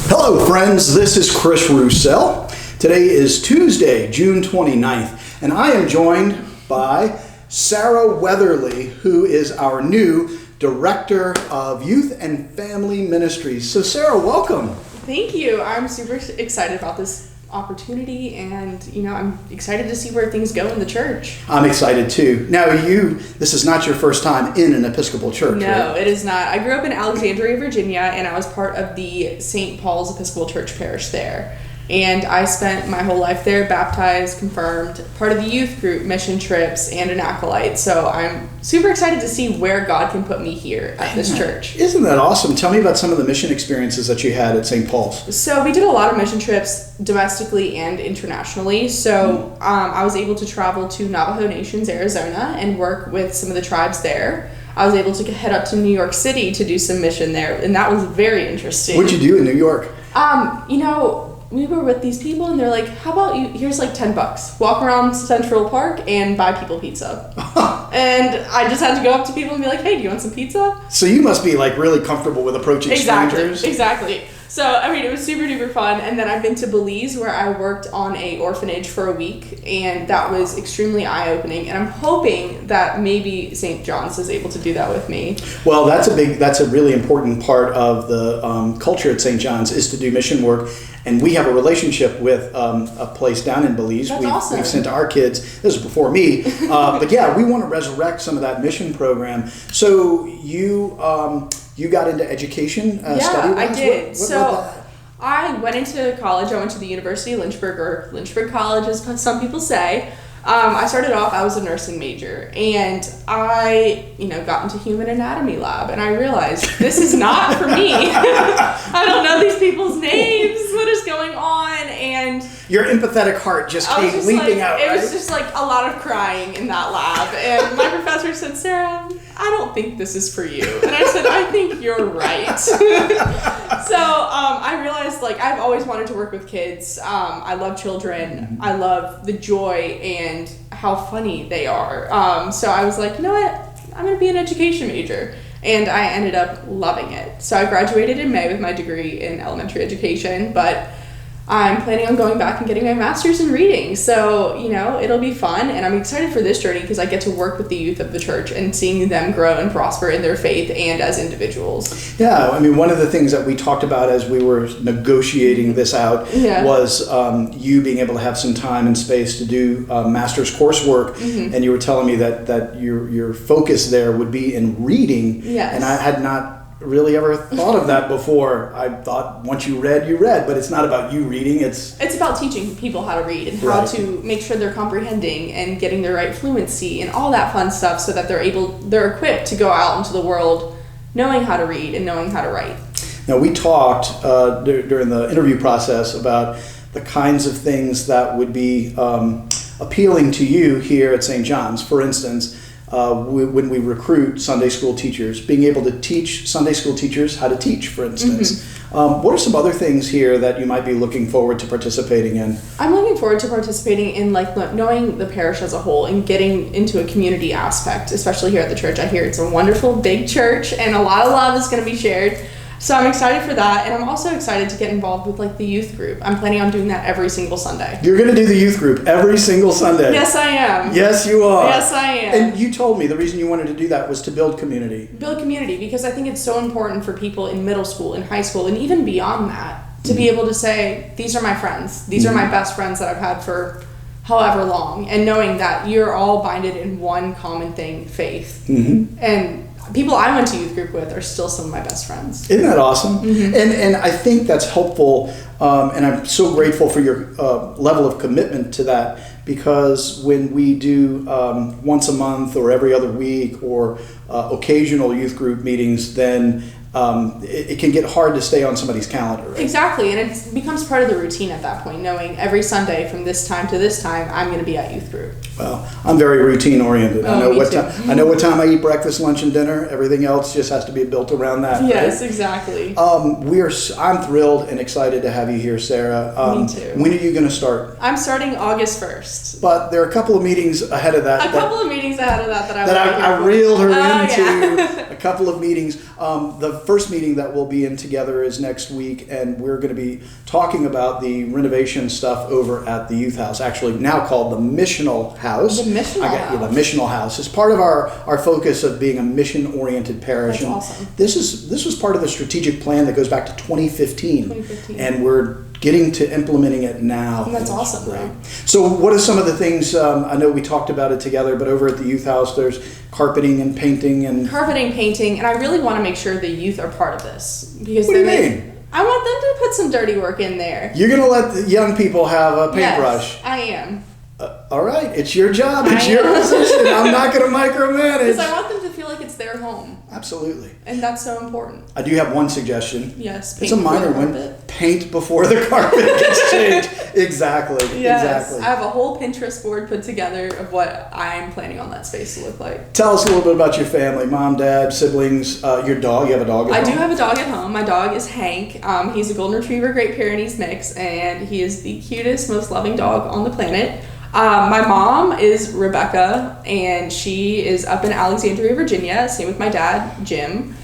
Hello friends, this is Chris Roussell. Today is Tuesday, June 29th, and I am joined by Sarah Wetherly, who is our new Director of Youth and Family Ministries. So Sarah, welcome. Thank you. I'm super excited about this opportunity, and I'm excited to see where things go in the church. I'm excited too. Now this is not your first time in an Episcopal church, No, right? it is not. I grew up in Alexandria, Virginia, and I was part of the St. Paul's Episcopal Church parish there. And I spent my whole life there, baptized, confirmed, part of the youth group, mission trips, and an acolyte. So I'm super excited to see where God can put me here at this church. Isn't that awesome? Tell me about some of the mission experiences that you had at St. Paul's. So we did a lot of mission trips domestically and internationally. So I was able to travel to Navajo Nations, Arizona, and work with some of the tribes there. I was able to head up to New York City to do some mission there, and that was very interesting. What'd you do in New York? We were with these people, and they're like, how about here's like $10. Walk around Central Park and buy people pizza. And I just had to go up to people and be like, hey, do you want some pizza? So you must be like really comfortable with approaching strangers. Exactly. So, it was super duper fun. And then I've been to Belize, where I worked on a orphanage for a week, and that was extremely eye-opening. And I'm hoping that maybe St. John's is able to do that with me. Well, that's a really important part of the culture at St. John's, is to do mission work. And we have a relationship with a place down in Belize. That's awesome. We've sent our kids. This is before me. But yeah, we want to resurrect some of that mission program. So you got into education study-wise? Yeah, I did. What So I went into college. I went to the University of Lynchburg, or Lynchburg College, as some people say. I started off, I was a nursing major, and I, got into human anatomy lab, and I realized this is not for me. I don't know these people's names. What is going on? And your empathetic heart just came leaping out. It was just like a lot of crying in that lab, and my professor said, Sarah, I don't think this is for you. And I said, I think you're right. So I realized, I've always wanted to work with kids. I love children. I love the joy and how funny they are. So I was like, you know what? I'm going to be an education major. And I ended up loving it. So I graduated in May with my degree in elementary education, but I'm planning on going back and getting my master's in reading. So, it'll be fun. And I'm excited for this journey because I get to work with the youth of the church and seeing them grow and prosper in their faith and as individuals. Yeah, one of the things that we talked about as we were negotiating this out was you being able to have some time and space to do master's coursework. Mm-hmm. And you were telling me that your focus there would be in reading. Yes. And I had not really ever thought of that before. I thought once you read, but it's not about you reading. It's about teaching people how to read and how to make sure they're comprehending and getting the right fluency and all that fun stuff, so that they're equipped to go out into the world knowing how to read and knowing how to write. Now, we talked during the interview process about the kinds of things that would be appealing to you here at St. John's. For instance, when we recruit Sunday school teachers, being able to teach Sunday school teachers how to teach, for instance. Mm-hmm. What are some other things here that you might be looking forward to participating in? I'm looking forward to participating in knowing the parish as a whole and getting into a community aspect, especially here at the church. I hear it's a wonderful big church and a lot of love is going to be shared. So I'm excited for that, and I'm also excited to get involved with the youth group. I'm planning on doing that every single Sunday. You're going to do the youth group every single Sunday? Yes, I am. Yes, you are. Yes, I am. And you told me the reason you wanted to do that was to build community. Build community, because I think it's so important for people in middle school and high school, and even beyond that, to be able to say, these are my friends. These are my best friends that I've had for however long, and knowing that you're all binded in one common thing, faith. Mm-hmm. And people I went to youth group with are still some of my best friends. Isn't that awesome? Mm-hmm. And I think that's helpful, and I'm so grateful for your level of commitment to that, because when we do once a month or every other week or occasional youth group meetings, then it can get hard to stay on somebody's calendar. Right? Exactly, and it becomes part of the routine at that point, knowing every Sunday from this time to this time, I'm going to be at youth group. Well, I'm very routine oriented. I know me what too. time. I know what time I eat breakfast, lunch, and dinner. Everything else just has to be built around that. Yes, right? exactly. I'm thrilled and excited to have you here, Sarah. Me too. When are you going to start? I'm starting August 1st. But there are a couple of meetings ahead of that. A couple of meetings ahead of that I reeled her into. Yeah. A couple of meetings. The first meeting that we'll be in together is next week, and we're going to be talking about the renovation stuff over at the youth house, actually now called the Missional House. The Missional House. The Missional House is part of our focus of being a mission-oriented parish. That's and awesome. This was part of the strategic plan that goes back to 2015. 2015. And we're getting to implementing it now. That's awesome, though. So what are some of the things, I know we talked about it together, but over at the youth house there's carpeting and painting and... Carpeting, painting, and I really want to make sure the youth are part of this. Because What do you mean? I want them to put some dirty work in there. You're going to let the young people have a paintbrush? Yes, I am. All right, it's your job, it's your position. I'm not going to micromanage. Because I want them to feel like it's their home. Absolutely. And that's so important. I do have one suggestion. Yes. It's a minor one. Paint before the carpet gets changed. Exactly. Yes. Exactly. I have a whole Pinterest board put together of what I'm planning on that space to look like. Tell us a little bit about your family, mom, dad, siblings, your dog. You have a dog at home? I do have a dog at home. My dog is Hank. He's a Golden Retriever Great Pyrenees mix, and he is the cutest, most loving dog on the planet. My mom is Rebecca, and she is up in Alexandria, Virginia. Same with my dad, Jim.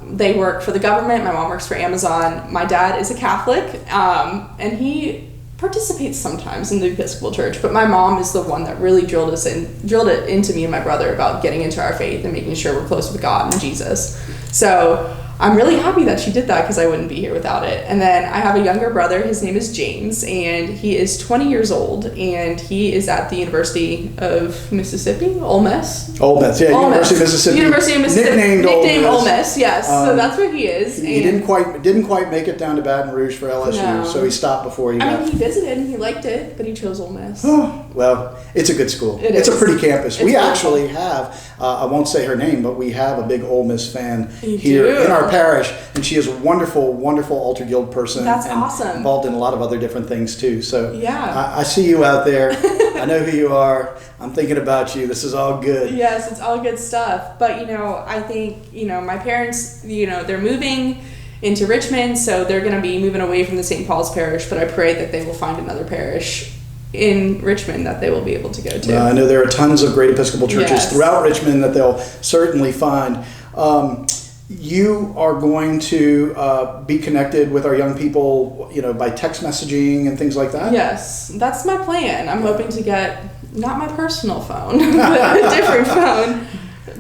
They work for the government. My mom works for Amazon. My dad is a Catholic, and he participates sometimes in the Episcopal Church. But my mom is the one that really drilled it into me and my brother about getting into our faith and making sure we're close with God and Jesus. So I'm really happy that she did that because I wouldn't be here without it. And then I have a younger brother. His name is James, and he is 20 years old, and he is at the University of Mississippi, Ole Miss. Ole Miss, yeah, University of Mississippi. University of Mississippi. Nicknamed Ole Miss, yes. So that's where he is. He didn't quite make it down to Baton Rouge for LSU, No. so he stopped before he got... he visited and he liked it, but he chose Ole Miss. Oh, well, it's a good school. It It's is. a pretty campus. It's We wonderful. actually have, I won't say her name, but we have a big Ole Miss fan You here do? in our parish, and she is a wonderful, wonderful Altar Guild person. That's and awesome. Involved in a lot of other different things too. So Yeah. I see you out there. I know who you are. I'm thinking about you. This is all good. Yes, it's all good stuff. But, I think, my parents, they're moving into Richmond, so they're going to be moving away from the St. Paul's parish, but I pray that they will find another parish in Richmond that they will be able to go to. I know there are tons of great Episcopal churches Yes. throughout Richmond that they'll certainly find. You are going to be connected with our young people, by text messaging and things like that? Yes, that's my plan. I'm hoping to get, not my personal phone, but a different phone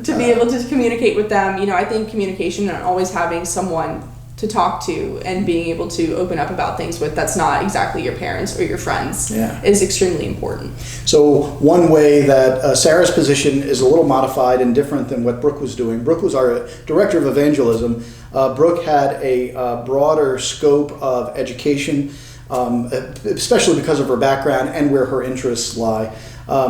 to be able to communicate with them. I think communication and always having someone to talk to and being able to open up about things with that's not exactly your parents or your friends is extremely important. So one way that Sarah's position is a little modified and different than what Brooke was doing. Brooke was our director of evangelism. Brooke had a broader scope of education, especially because of her background and where her interests lie.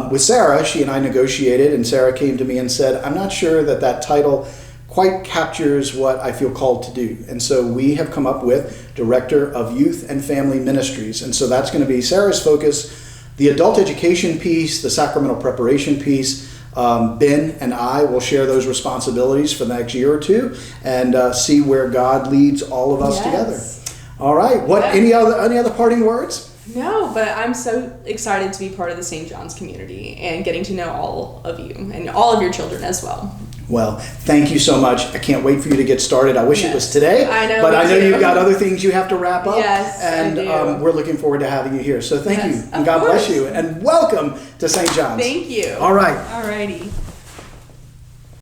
With Sarah, she and I negotiated, and Sarah came to me and said, I'm not sure that title quite captures what I feel called to do. And so we have come up with Director of Youth and Family Ministries. And so that's going to be Sarah's focus, the adult education piece, the sacramental preparation piece. Ben and I will share those responsibilities for the next year or two and see where God leads all of us together. All right. Any other parting words? No, but I'm so excited to be part of the St. John's community and getting to know all of you and all of your children as well. Well, thank you so much. I can't wait for you to get started. I wish it was today, I know, but me I know too. you've got other things you have to wrap up. Yes, and I do. We're looking forward to having you here. So thank you, Of and God bless course. you, and welcome to St. John's. Thank you. All right. Alrighty.